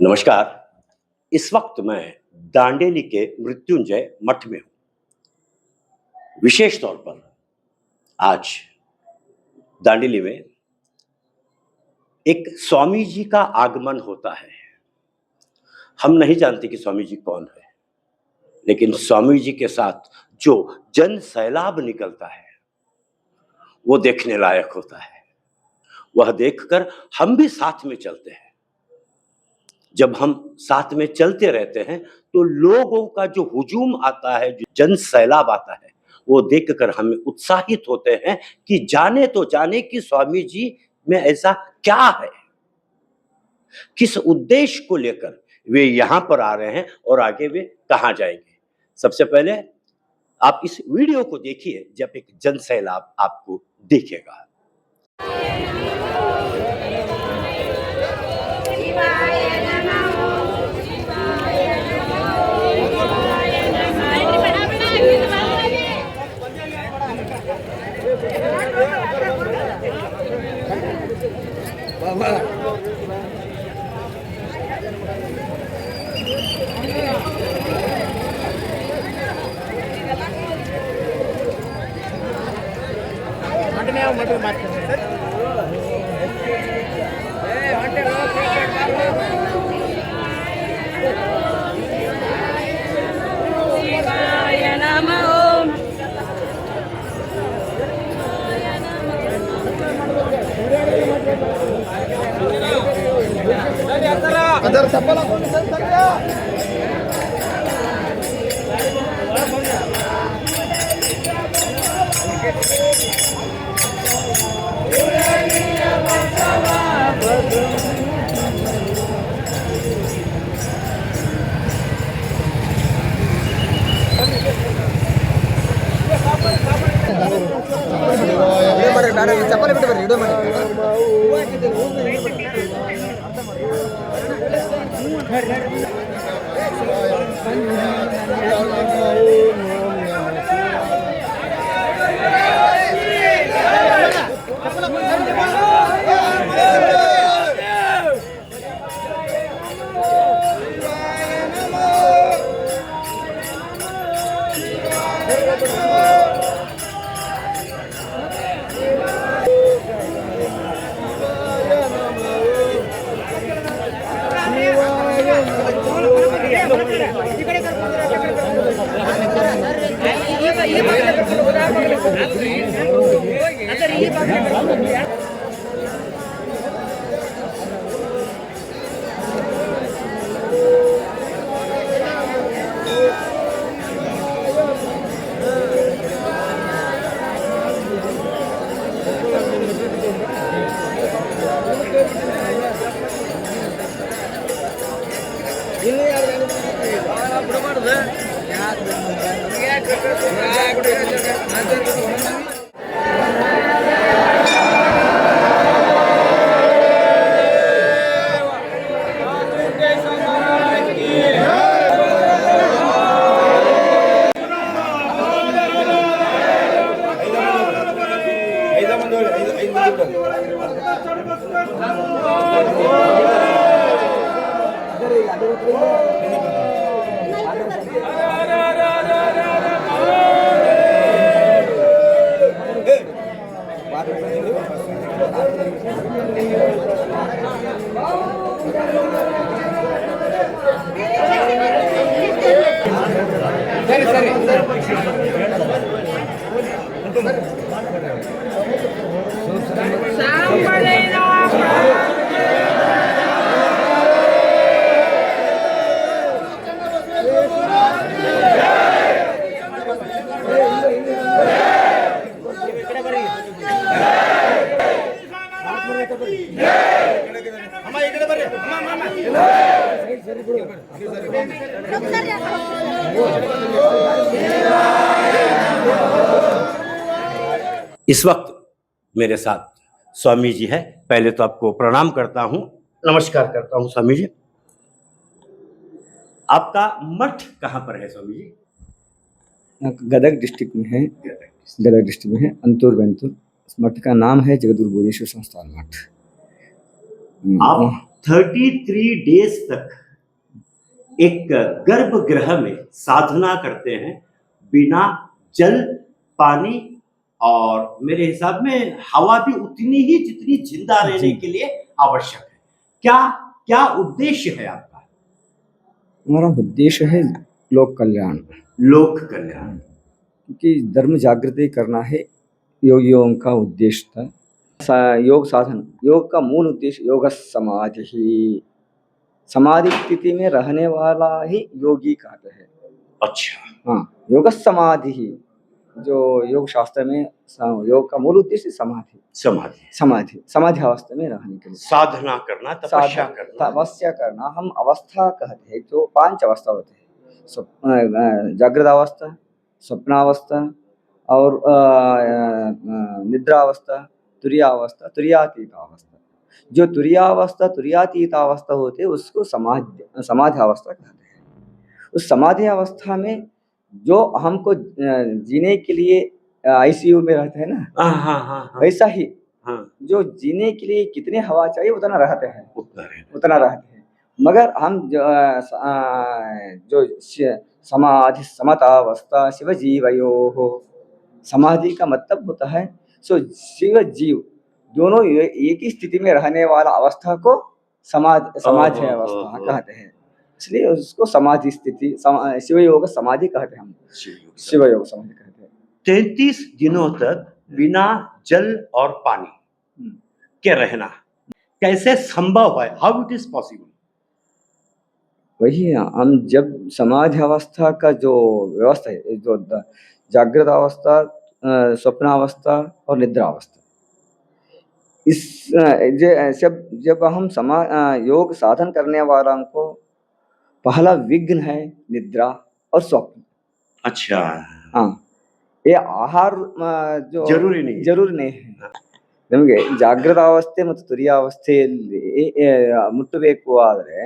नमस्कार। इस वक्त मैं दांडेली के मृत्युंजय मठ में हूँ। विशेष तौर पर आज दांडेली में एक स्वामी जी का आगमन होता है। हम नहीं जानते कि स्वामी जी कौन है, लेकिन स्वामी जी के साथ जो जन सैलाब निकलता है वो देखने लायक होता है। वह देखकर हम भी साथ में चलते हैं। जब हम साथ में चलते रहते हैं तो लोगों का जो हुजूम आता है, जो जन सैलाब आता है, वो देखकर हम उत्साहित होते हैं कि जाने तो जाने कि स्वामी जी में ऐसा क्या है, किस उद्देश्य को लेकर वे यहाँ पर आ रहे हैं और आगे वे कहाँ जाएंगे। सबसे पहले आप इस वीडियो को देखिए, जब एक जन सैलाब आपको दिखेगा। अंदर चप्पल कौन सा चप्पल बिಟ್ಟು ಬರ್ರಿ ವಿಡಿಯೋ ಮಾಡಿ इस वक्त मेरे साथ स्वामी जी है। पहले तो आपको प्रणाम करता हूँ, नमस्कार करता हूँ। स्वामी जी, आपका मठ कहाँ पर है स्वामी जी? गदग डिस्ट्रिक्ट में है। गदग डिस्ट्रिक्ट में है, अंतुर बेंतुर। इस मठ का नाम है जगदगुरु भुवनेश्वर संस्थान मठ। आप 33 डेज तक एक गर्भगृह में साधना करते हैं बिना जल, पानी और मेरे हिसाब में हवा भी उतनी ही जितनी जिंदा रहने जी। के लिए आवश्यक है। क्या क्या उद्देश्य है आपका? हमारा उद्देश्य है लोक कल्याण, लोक कल्याण। क्योंकि धर्म जागृति करना है योगियों का उद्देश्य था। योग साधन, योग का मूल उद्देश्य योग समाधि ही, समाधि स्थिति में रहने वाला ही योगी कहते हैं। अच्छा, हाँ, योग समाधि ही, जो योग शास्त्र में योग का मूल उद्देश्य समाधि, समाधि, समाधि समाधि अवस्था में रहने के लिए साधना करना, तपस्या करना। तपस्या करना हम अवस्था कहते हैं। जो 5 अवस्था होते हैं, जागृत अवस्था, स्वप्नावस्था और निद्रावस्था, तुरीयावस्था, तुरीयातीत अवस्था। जो तुरीयावस्था, तुरीयातीत अवस्था होते हैं उसको समाधि अवस्था कहते हैं। उस समाधि अवस्था में जो हमको जीने के लिए आईसीयू में रहते हैं ना, हाँ हाँ हाँ हाँ, वैसा ही हाँ, जो जीने के लिए कितने हवा चाहिए उतना रहते हैं, उतना रहते हैं। मगर हम जो समाधि समतावस्था शिव जीवयो हो, समाधि का मतलब होता है सो शिव जीव दोनों एक ही स्थिति में रहने वाला अवस्था को समाधि अवस्था कहते हैं। इसलिए उसको समाधि स्थिति शिव योग समाधि कहते हैं। हम शिव योग समाधि कहते हैं। 33 दिनों तक बिना जल और पानी के रहना कैसे संभव है? How it is possible? वही हम जब समाधि अवस्था का जो व्यवस्था है, जो जागृत अवस्था, स्वप्नावस्था और निद्रा अवस्था, इस जब हम योग साधन करने वालों को पहला विघ्न है निद्रा और स्वप्न। अच्छा, हाँ, ये आहार जो जरूरी नहीं है। ನಮಗೆ ಜಾಗೃತಾವಸ್ಥೆ ಮತ್ತು ತುರಿಯಾವಸ್ಥೆಯಲ್ಲಿ ಮುಟ್ಟಬೇಕು ಆದರೆ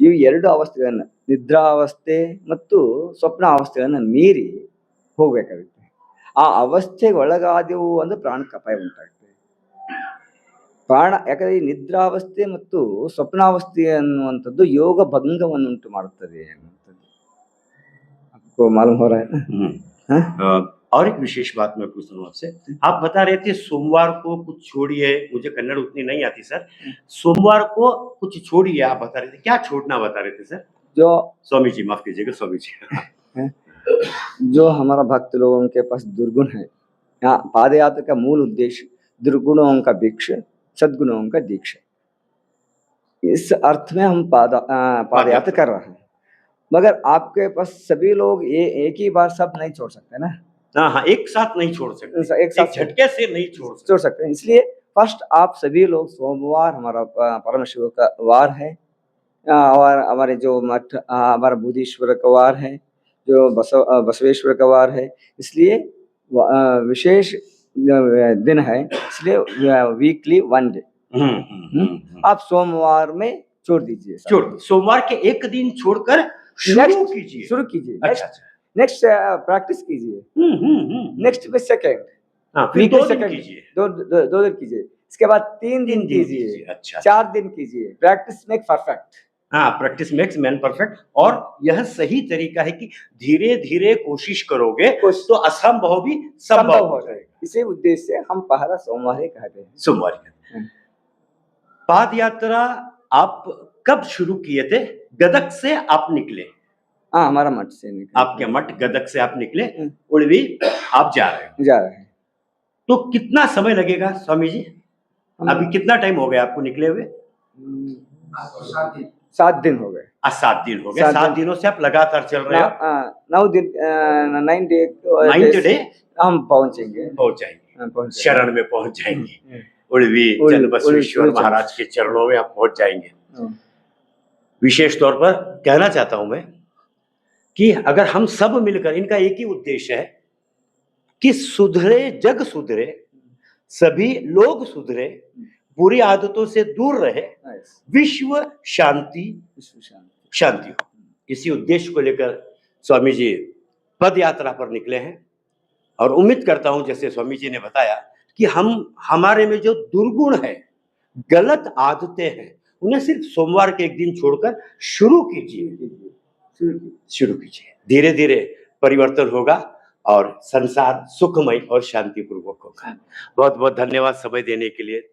ಇವು 2 ಅವಸ್ಥೆಗಳನ್ನು, ನಿದ್ರಾವಸ್ಥೆ ಮತ್ತು ಸ್ವಪ್ನಾವಸ್ಥೆಗಳನ್ನು ಮೀರಿ ಹೋಗಬೇಕಾಗುತ್ತೆ. ಆ ಅವಸ್ಥೆಗೆ ಒಳಗಾದೆವು ಅಂದ್ರೆ ಪ್ರಾಣಕ್ಕೆ ಅಪಾಯ ಉಂಟಾಗ್ತದೆ. ಯಾಕಂದ್ರೆ ಈ ನಿದ್ರಾವಸ್ಥೆ ಮತ್ತು ಸ್ವಪ್ನಾವಸ್ಥೆ ಅನ್ನುವಂಥದ್ದು ಯೋಗ ಭಂಗವನ್ನುಂಟು ಮಾಡುತ್ತದೆ ಅನ್ನುವಂಥದ್ದು. आपको मालूम हो रहा है ना? और एक विशेष बात मैं पूछ रहा हूँ आपसे। आप बता रहे थे सोमवार को कुछ छोड़िए, मुझे कन्नड़ उतनी नहीं आती सर। सोमवार को कुछ छोड़िए आप बता रहे थे, क्या छोड़ना बता रहे थे सर? जो स्वामी जी माफ कीजिएगा, स्वामी जी। जो हमारा भक्त लोगों के पास दुर्गुण है, यहाँ पादयात्रा का मूल उद्देश्य दुर्गुणों का भिक्षा, सद्गुणों का दीक्षा। इस अर्थ में हम पादयात्रा कर रहे हैं। मगर आपके पास सभी लोग एक ही बार सब नहीं छोड़ सकते ना। हाँ, एक साथ नहीं छोड़ सकते, एक झटके से नहीं छोड़ सकते। इसलिए फर्स्ट आप सभी लोग सोमवार हमारा परम शिव का वार है, और हमारे जो मठ हमारा बुद्धेश्वर का वार है, जो बसवेश्वर का वार है, इसलिए विशेष दिन है, इसलिए वीकली 1 डे आप सोमवार में छोड़ दीजिए। सोमवार के एक दिन छोड़कर शुरू कीजिए। अच्छा, नेक्स्ट प्रैक्टिस कीजिए। नेक्स्ट पे सेकंड, फिर 2 दिन कीजिए, 2 दिन कीजिए, इसके बाद 3 दिन कीजिए, अच्छा 4 दिन कीजिए। Practice make perfect. हाँ, प्रैक्टिस मेक्स मैन परफेक्ट। और यह सही तरीका है कि धीरे धीरे कोशिश करोगे तो असंभव भी संभव हो जाएगा। इसी उद्देश्य से हम पहला सोमवार कहते हैं। सोमवार पाद यात्रा आप कब शुरू किए थे? गदग से आप निकले? हाँ, हमारा मठ से निकले। आपके मठ गदग से आप निकले, उड़वी आप जा रहे हैं। तो कितना समय लगेगा स्वामी जी? अभी कितना टाइम हो गया आपको निकले हुए? 7 दिन हो गए। 7 दिन हो गए। 7 दिनों से आप लगातार चल रहे हो? 9 डे हम पहुंचेंगे, शरण में पहुंच जाएंगे। उड़वी चंद बसवेश्वर महाराज के चरणों में आप पहुंच जाएंगे। विशेष तौर पर कहना चाहता हूं मैं कि अगर हम सब मिलकर, इनका एक ही उद्देश्य है कि सुधरे जग सुधरे, सभी लोग सुधरे, बुरी आदतों से दूर रहे, विश्व शांति हो। इसी उद्देश्य को लेकर स्वामी जी पद यात्रा पर निकले हैं। और उम्मीद करता हूं, जैसे स्वामी जी ने बताया, कि हमारे में जो दुर्गुण है, गलत आदतें हैं, उन्हें सिर्फ सोमवार के एक दिन छोड़कर शुरू कीजिए, शुरू कीजिए। धीरे धीरे परिवर्तन होगा और संसार सुखमय और शांतिपूर्वक होगा। बहुत बहुत धन्यवाद समय देने के लिए।